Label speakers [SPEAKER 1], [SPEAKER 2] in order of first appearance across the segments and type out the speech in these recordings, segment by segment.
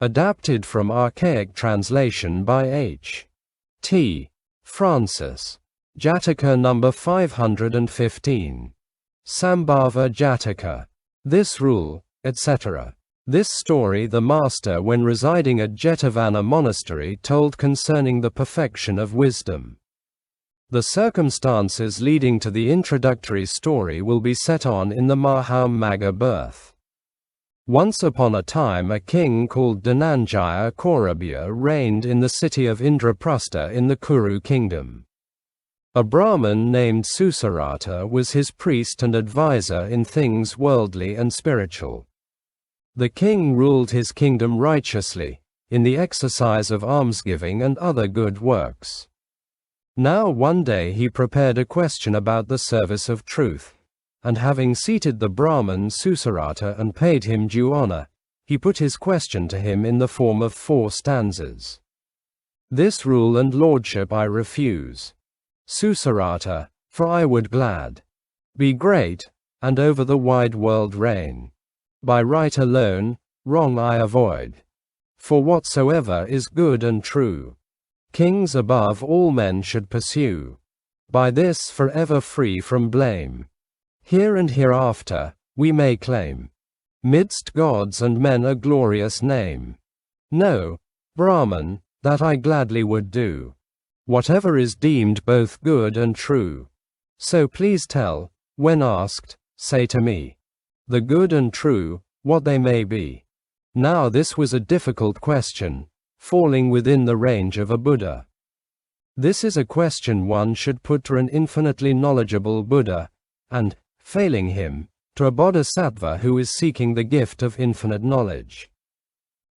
[SPEAKER 1] Adapted from archaic translation by H. T. Francis. Jataka number 515. Sambhava-jataka. This rule, etc. This story the master when residing at Jetavana monastery told concerning the perfection of wisdom. The circumstances leading to the introductory story will be set on in the Mahamagga birth. Once upon a time a king called Dhananjaya Kaurabhya reigned in the city of Indraprastha in the Kuru kingdom. A brahmin named Sucirata was his priest and advisor in things worldly and spiritual. The king ruled his kingdom righteously, in the exercise of almsgiving and other good works. Now one day he prepared a question about the service of truth, and having seated the Brahmin Sucirata and paid him due honor, he put his question to him in the form of 4 stanzas. This rule and lordship I refuse, Sucirata, for I would glad be great, and over the wide world reign. By right alone, wrong I avoid. For whatsoever is good and true, kings above all men should pursue. By this forever free from blame, here and hereafter, we may claim, midst gods and men a glorious name. No, Brahman, that I gladly would do, whatever is deemed both good and true. So please tell, when asked, say to me, the good and true, what they may be. Now this was a difficult question, falling within the range of a Buddha. This is a question one should put to an infinitely knowledgeable Buddha, and, failing him, to a bodhisattva who is seeking the gift of infinite knowledge.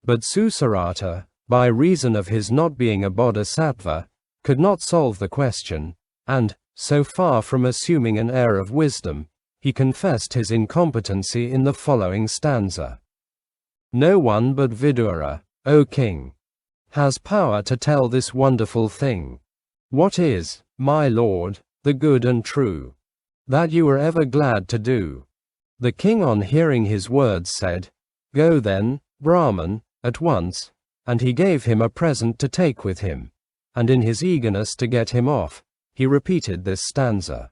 [SPEAKER 1] But Sucirata, by reason of his not being a bodhisattva, could not solve the question, and, so far from assuming an air of wisdom, he confessed his incompetency in the following stanza. No one but Vidura, O king, has power to tell this wonderful thing. What is, my lord, the good and true, that you were ever glad to do? The king on hearing his words said, Go then, Brahman, at once, and he gave him a present to take with him, and in his eagerness to get him off, he repeated this stanza.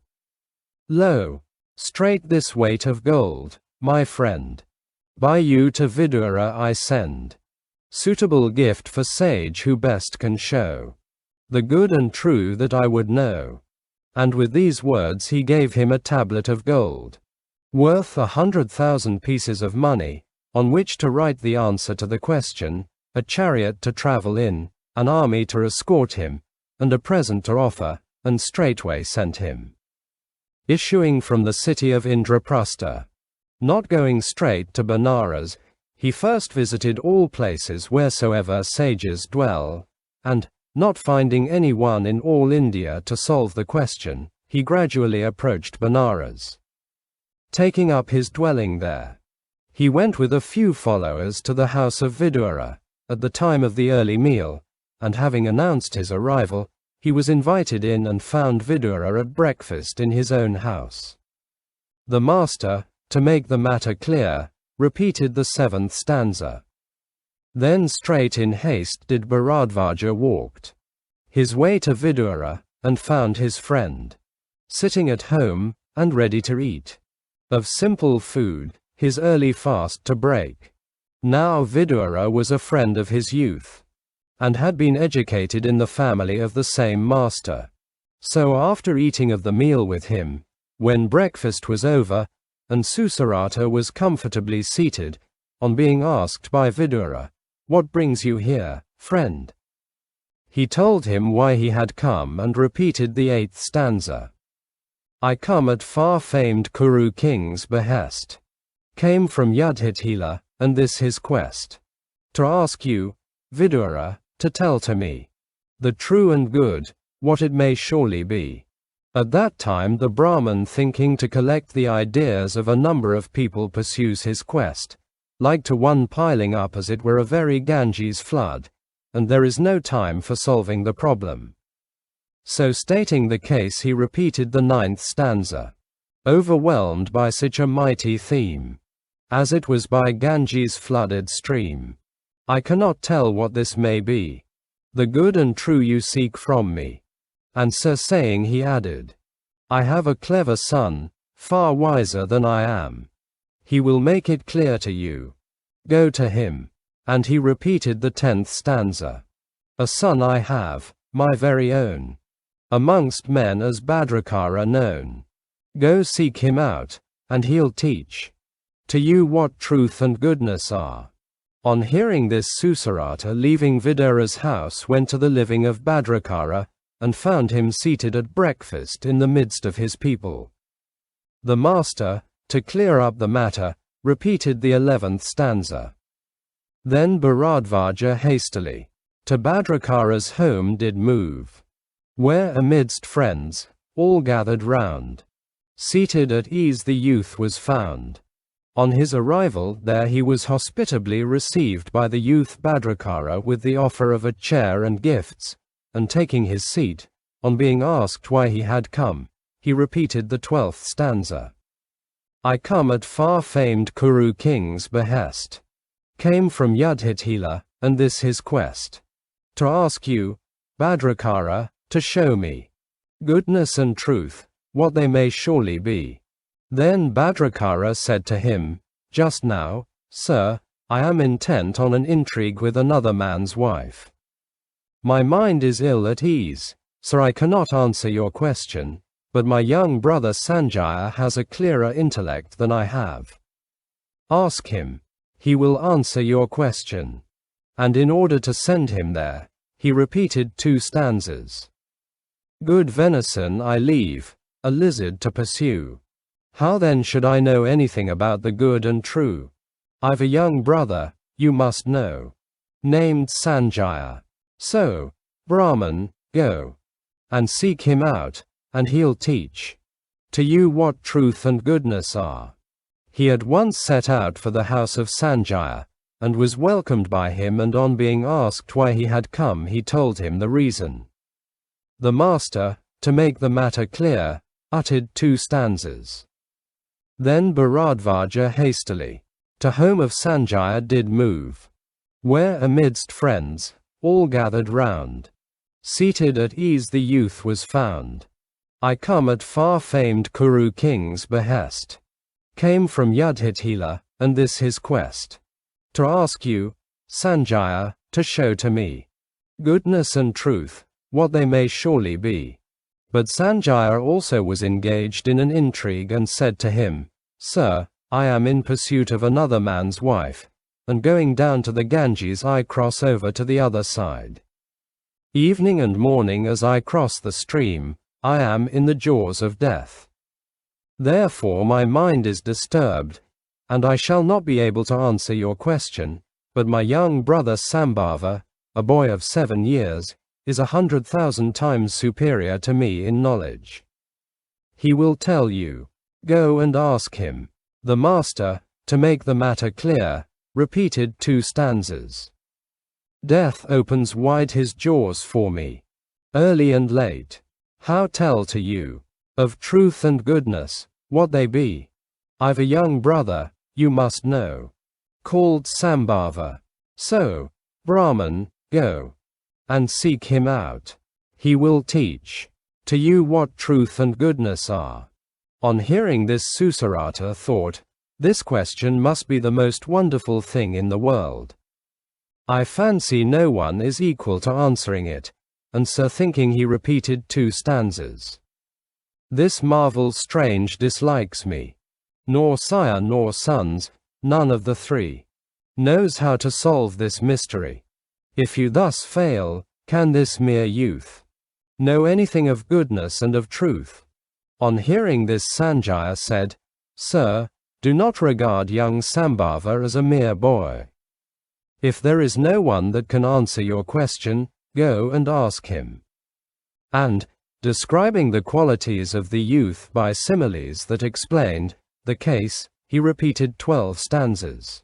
[SPEAKER 1] Lo, straight this weight of gold, my friend, by you to Vidura I send, suitable gift for sage who best can show the good and true that I would know. And with these words he gave him a tablet of gold, worth 100,000 pieces of money, on which to write the answer to the question, a chariot to travel in, an army to escort him, and a present to offer, and straightway sent him. Issuing from the city of Indraprastha, not going straight to Benares, he first visited all places wheresoever sages dwell, and, not finding any one in all India to solve the question, he gradually approached Benares. Taking up his dwelling there, he went with a few followers to the house of Vidura, at the time of the early meal, and having announced his arrival, he was invited in and found Vidura at breakfast in his own house. The master, to make the matter clear, repeated the 7th stanza. Then straight in haste did Bharadvaja walked his way to Vidura, and found his friend sitting at home, and ready to eat of simple food, his early fast to break. Now Vidura was a friend of his youth, and had been educated in the family of the same master. So after eating of the meal with him, when breakfast was over, and Sucirata was comfortably seated, on being asked by Vidura, What brings you here, friend? He told him why he had come and repeated the 8th stanza. I come at far-famed Kuru king's behest, came from Yudhishthira, and this his quest, to ask you, Vidura, to tell to me the true and good, what it may surely be. At that time the Brahmin, thinking to collect the ideas of a number of people, pursues his quest, like to one piling up as it were a very Ganges flood, and there is no time for solving the problem. So stating the case he repeated the 9th stanza, overwhelmed by such a mighty theme, as it was by Ganges flooded stream. I cannot tell what this may be. The good and true you seek from me. And so saying he added, I have a clever son, far wiser than I am. He will make it clear to you. Go to him. And he repeated the 10th stanza. A son I have, my very own. Amongst men as Bhadrakara known. Go seek him out, and he'll teach to you what truth and goodness are. On hearing this, Sucirata, leaving Vidura's house, went to the living of Bhadrakara, and found him seated at breakfast in the midst of his people. The master, to clear up the matter, repeated the 11th stanza. Then Bharadvaja hastily to Bhadrakara's home did move, where amidst friends, all gathered round, seated at ease the youth was found. On his arrival there he was hospitably received by the youth Bhadrakara with the offer of a chair and gifts, and taking his seat, on being asked why he had come, he repeated the 12th stanza. I come at far-famed Kuru king's behest. Came from Yudhishthira, and this his quest. To ask you, Bhadrakara, to show me goodness and truth, what they may surely be. Then Bhadrakara said to him, just now, sir, I am intent on an intrigue with another man's wife. My mind is ill at ease, so I cannot answer your question, but my young brother Sanjaya has a clearer intellect than I have. Ask him. He will answer your question. And in order to send him there, he repeated 2 stanzas. Good venison I leave, a lizard to pursue. How then should I know anything about the good and true? I've a young brother, you must know, named Sanjaya. So, Brahmin, go and seek him out, and he'll teach to you what truth and goodness are. He at once set out for the house of Sanjaya, and was welcomed by him, and on being asked why he had come he told him the reason. The master, to make the matter clear, uttered 2 stanzas. Then Bharadvaja hastily to home of Sanjaya did move, where amidst friends, all gathered round, seated at ease the youth was found. I come at far-famed Kuru king's behest. Came from Yudhishthira, and this his quest. To ask you, Sanjaya, to show to me goodness and truth, what they may surely be. But Sanjaya also was engaged in an intrigue and said to him, Sir, I am in pursuit of another man's wife, and going down to the Ganges I cross over to the other side. Evening and morning as I cross the stream, I am in the jaws of death. Therefore my mind is disturbed, and I shall not be able to answer your question, but my young brother Sambhava, a boy of 7 years, is 100,000 times superior to me in knowledge. He will tell you. Go and ask him. The master, to make the matter clear, repeated 2 stanzas. Death opens wide his jaws for me, early and late. How tell to you of truth and goodness, what they be? I've a young brother, you must know, called Sambhava. So, Brahmin, go and seek him out. He will teach to you what truth and goodness are. On hearing this, Sucirata thought, this question must be the most wonderful thing in the world. I fancy no one is equal to answering it, and so thinking he repeated 2 stanzas. This marvel strange dislikes me. Nor sire nor sons, none of the 3, knows how to solve this mystery. If you thus fail, can this mere youth know anything of goodness and of truth? On hearing this, Sanjaya said, Sir, do not regard young Sambhava as a mere boy. If there is no one that can answer your question, go and ask him. And, describing the qualities of the youth by similes that explained the case, he repeated 12 stanzas.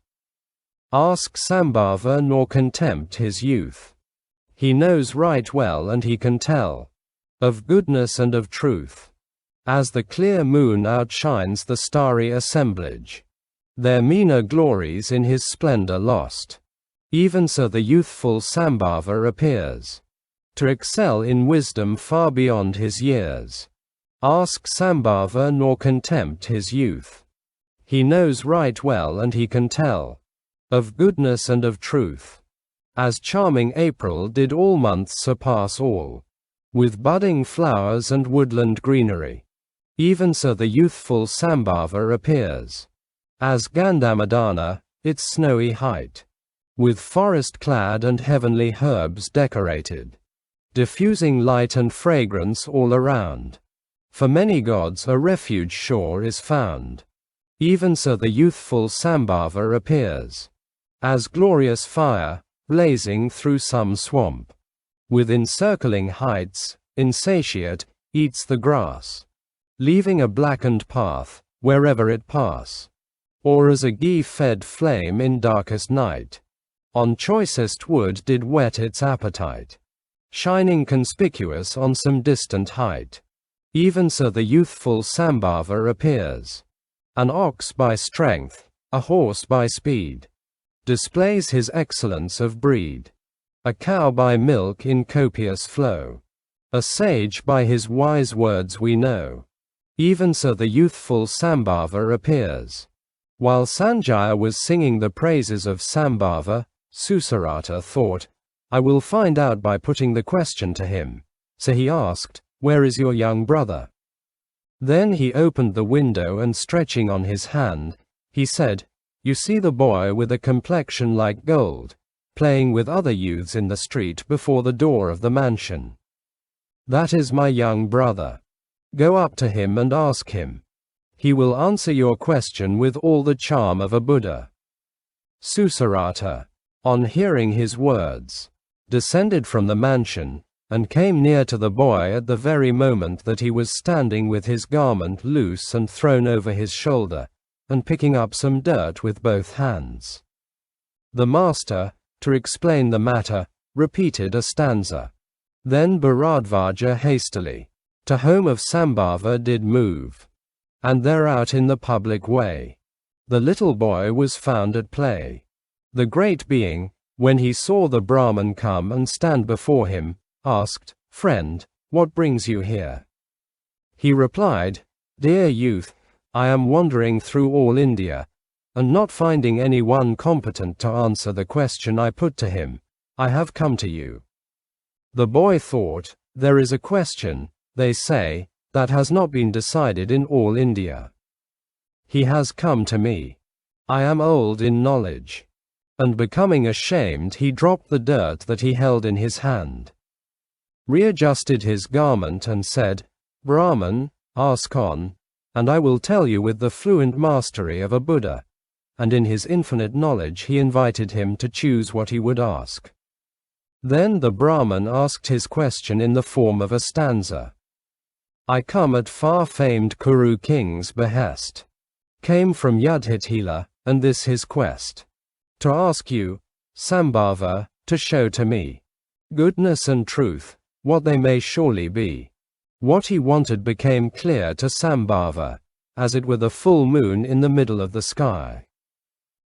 [SPEAKER 1] Ask Sambhava nor contempt his youth. He knows right well and he can tell of goodness and of truth. As the clear moon outshines the starry assemblage, their meaner glories in his splendor lost. Even so the youthful Sambhava appears to excel in wisdom far beyond his years. Ask Sambhava nor contempt his youth. He knows right well and he can tell of goodness and of truth. As charming April did all months surpass all, with budding flowers and woodland greenery. Even so the youthful Sambhava appears as Gandhamadana, its snowy height, with forest-clad and heavenly herbs decorated, diffusing light and fragrance all around. For many gods a refuge sure is found. Even so the youthful Sambhava appears as glorious fire, blazing through some swamp, with encircling heights, insatiate, eats the grass, leaving a blackened path wherever it pass, or as a ghee-fed flame in darkest night, on choicest wood did whet its appetite, shining conspicuous on some distant height. Even so the youthful Sambhava appears, an ox by strength, a horse by speed, displays his excellence of breed, a cow by milk in copious flow, a sage by his wise words we know. Even so the youthful Sambhava appears. While Sanjaya was singing the praises of Sambhava, Sucirata thought, I will find out by putting the question to him. So he asked, Where is your young brother? Then he opened the window and stretching on his hand, he said, You see the boy with a complexion like gold, playing with other youths in the street before the door of the mansion. That is my young brother. Go up to him and ask him. He will answer your question with all the charm of a Buddha. Sucirata, on hearing his words, descended from the mansion, and came near to the boy at the very moment that he was standing with his garment loose and thrown over his shoulder, and picking up some dirt with both hands. The master, to explain the matter, repeated a stanza. Then Bharadvaja hastily, to home of Sambhava did move, and there out in the public way, the little boy was found at play. The great being, when he saw the Brahmin come and stand before him, asked, Friend, what brings you here? He replied, Dear youth, I am wandering through all India, and not finding any one competent to answer the question I put to him, I have come to you. The boy thought, There is a question, they say, that has not been decided in all India. He has come to me. I am old in knowledge. And becoming ashamed he dropped the dirt that he held in his hand, readjusted his garment and said, Brahman, ask on, and I will tell you with the fluent mastery of a Buddha. And in his infinite knowledge he invited him to choose what he would ask. Then the Brahman asked his question in the form of a stanza. I come at far-famed Kuru king's behest, came from Yudhishthira, and this his quest, to ask you, Sambhava, to show to me goodness and truth, what they may surely be. What he wanted became clear to Sambhava, as it were the full moon in the middle of the sky.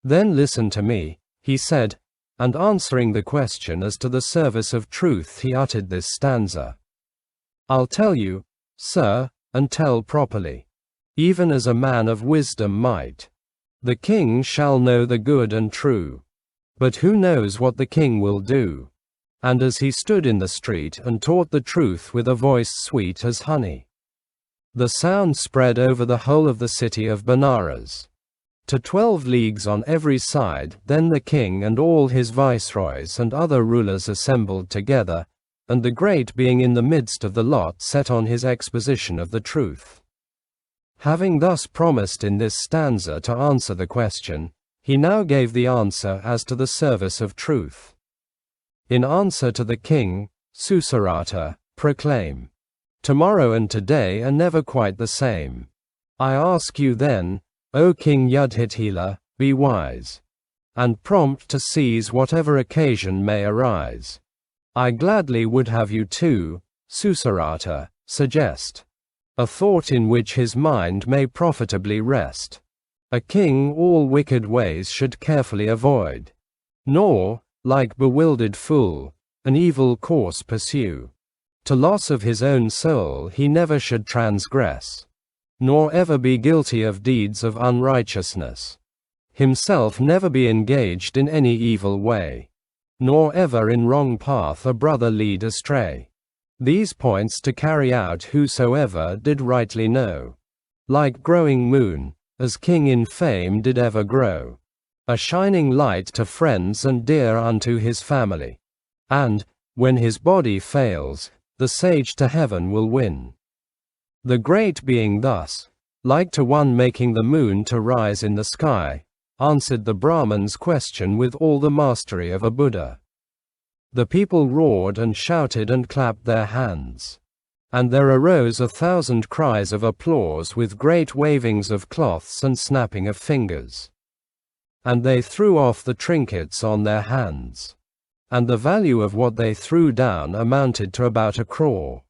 [SPEAKER 1] Then listen to me, he said, and answering the question as to the service of truth he uttered this stanza. I'll tell you, sir, and tell properly, even as a man of wisdom might. The king shall know the good and true, but who knows what the king will do? And as he stood in the street and taught the truth with a voice sweet as honey, the sound spread over the whole of the city of Benares, to 12 leagues on every side. Then the king and all his viceroys and other rulers assembled together, and the great being in the midst of the lot set on his exposition of the truth. Having thus promised in this stanza to answer the question, he now gave the answer as to the service of truth. In answer to the king, Sucirata, proclaim, Tomorrow and today are never quite the same. I ask you then, O King Yudhishthira, be wise, and prompt to seize whatever occasion may arise. I gladly would have you too, Sucirata, suggest a thought in which his mind may profitably rest. A king all wicked ways should carefully avoid, nor, like bewildered fool, an evil course pursue. To loss of his own soul he never should transgress, nor ever be guilty of deeds of unrighteousness. Himself never be engaged in any evil way, nor ever in wrong path a brother lead astray. These points to carry out whosoever did rightly know. Like growing moon, as king in fame did ever grow, a shining light to friends and dear unto his family. And, when his body fails, the sage to heaven will win. The great being thus, like to one making the moon to rise in the sky, answered the Brahman's question with all the mastery of a Buddha. The people roared and shouted and clapped their hands. And there arose 1,000 cries of applause with great wavings of cloths and snapping of fingers. And they threw off the trinkets on their hands. And the value of what they threw down amounted to about 1 crore.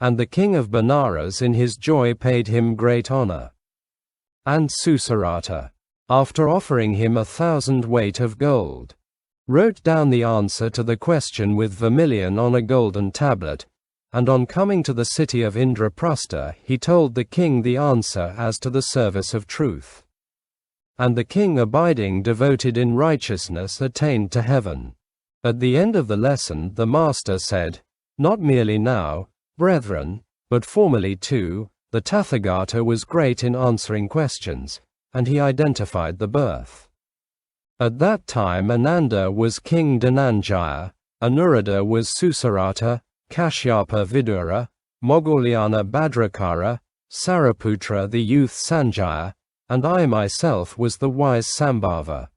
[SPEAKER 1] And the king of Benares in his joy paid him great honor. And Sucirata, after offering him 1,000 weight of gold, wrote down the answer to the question with vermilion on a golden tablet, and on coming to the city of Indraprastha he told the king the answer as to the service of truth. And the king abiding devoted in righteousness attained to heaven. At the end of the lesson the master said, "Not merely now, brethren, but formerly too, the Tathagata was great in answering questions, and he identified the birth. At that time Ananda was King Dhananjaya, Anuruddha was Sucirata, Kashyapa Vidura, Moggallana Bhadrakara, Saraputra the youth Sanjaya, and I myself was the wise Sambhava.